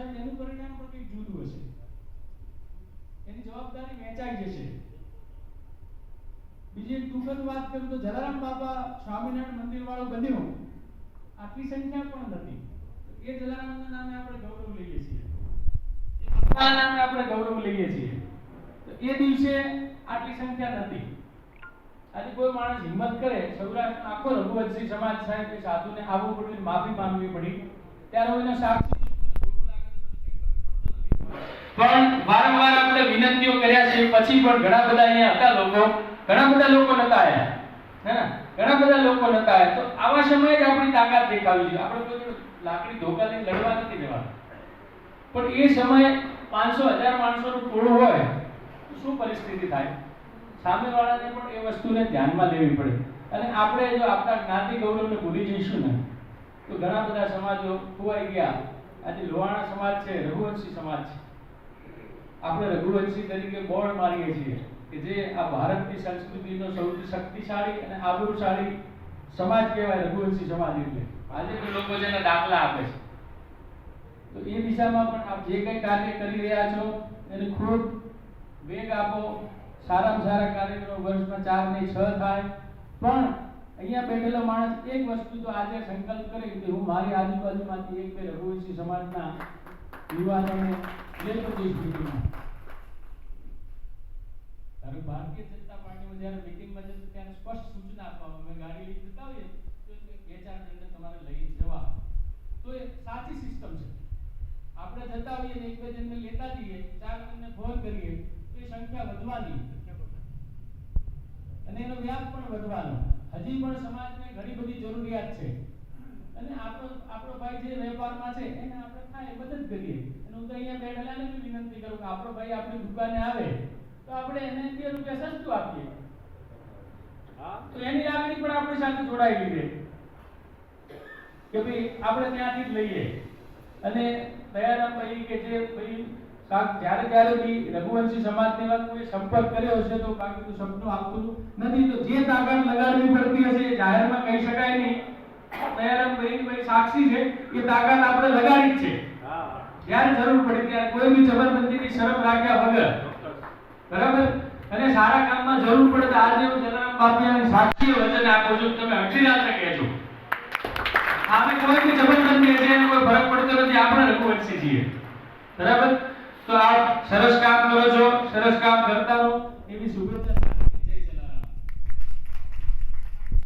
સાહેબ એનું પરિણામ પણ કંઈક જુદું હશે, એની જવાબદારી વહેંચાઈ જશે. બીજી એક દુઃખદ વાત કરું તો જલારામ બાપા સ્વામિનારાયણ મંદિર વાળું બન્યું, આટલી સંખ્યા પણ નથી. એ જલારામના નામે આપણે ગૌરવ લઈએ છીએ, એ બાપાના નામે આપણે ગૌરવ લઈએ છીએ. તો એ દિવસે આટલી સંખ્યા નથી. આજે કોઈ માણસ હિંમત કરે, સૌરાષ્ટ્રનો આખો રઘુવંશી સમાજ સાહેબ કે સાધુને આવવું પડ્યું, માફી માંગવી પડી, ત્યારે હું એનો સાક્ષી પણ વારંવાર આપણે વિનંતીઓ કર્યા છે, પછી પણ ઘણા બધા અહીંયા હતા લોકો, ઘણા બધા લોકો નતા આયા, હે ને, ઘણા બધા લોકો નતા આયા. તો આવા સમયે જ આપણી તાકાત દેખાવી જોઈએ. આપણે કોઈ લાકડી ધોકાથી લડવા નથી દેવાનું, પણ એ સમયે 500,000 માણસોનું ટોળું હોય તો શું પરિસ્થિતિ થાય? સામેવાળાને પણ એ વસ્તુને ધ્યાનમાં લેવી પડે. અને આપણે જો આપણા જ્ઞાતિ ગૌરવને ભૂલી જઈશું ને તો ઘણા બધા સમાજો ખોવાઈ ગયા. આજે લોહાણા સમાજ છે, રઘુવંશી સમાજ છે. આપણે રઘુવંશી તરીકે બોર્ડ મારીએ છીએ કે જે આ ભારતની સંસ્કૃતિનો સૌથી શક્તિશાળી અને આબરૂશાળી સમાજ કહેવાય રઘુવંશી સમાજ. એટલે આજે તો લોકો જેના દાખલા આપે છે. તો એ દિશામાં પણ આપ જે કંઈ કાર્ય કરી રહ્યા છો એને ખૂબ વેગ આપો. સારામાં સારા કાર્યક્રમો વર્ષમાં 4 નહીં 6 થાય. પણ અહીંયા બેઠેલો માણસ એક વસ્તુ તો આજે સંકલ્પ કરે કે હું મારી આજુબાજુમાંથી એક બે રઘુવંશી સમાજના યુવાનોને લેતો જઈશ મીટિંગમાં. ત્યારે ભારતીય જનતા પાર્ટીમાં જ્યારે મીટિંગમાં જશે ત્યારે સ્પષ્ટ સૂચના આપવામાં, અમે ગાડી લઈ જતા હોઈએ તો 2-4 જણને તમારે લઈ જવા. તો એ સાચી સિસ્ટમ છે. આપણે જતા હોઈએ ને 1-2 જણને લેતા જઈએ, 4 જણને ફોન કરીએ તો એ સંખ્યા વધવાની અને એનો વ્યાપ પણ વધવાનો. હજી પણ સમાજને ઘણી બધી જરૂરિયાત છે અને આપણો ભાઈ જે વેપારમાં છે એને આપણે થાય મદદ કરીએ. અને હું તો અહીંયા બેઠેલાને બી વિનંતી કરું કે આપણો ભાઈ આપણી દુકાને આવે તો આપણે એને 2 રૂપિયા સસ્તું આપીએ. તો એની લાગણી પણ આપણી સાથે જોડાયેલી રહે કે ભાઈ આપણે ત્યાંથી જ લઈએ. અને દયારામભાઈ કે જે ભાઈ જ્યારે બી રઘુવંશી સમાજની વાત કોઈ સંપર્ક કર્યો હશે તો બાકી તો શબ્દો આપતું નથી. તો જે તાકાત લગાડવી પડતી હશે એ જાહેરમાં કહી શકાય નહીં. દયારામભાઈ સાક્ષી છે, એ તાકાત આપણે લગાડી જ છે. જ્યારે જરૂર પડે ત્યારે કોઈ બી જબરદસ્તીની શરમ રાખ્યા વગર, બરાબર. અને સારા કામમાં જરૂર પડે તો આજે હું જલારામ બાપિયાની સાક્ષી વચન આપું છું, તમે હટી ના શકે છો. આપણે કોઈ બી જબરદસ્તી છે એનો કોઈ ફરક પડતો નથી, આપણે રઘુવંશી છીએ, બરાબર. તો આપ સરસ કામ કરો છો, સરસ કામ કરતા રહો.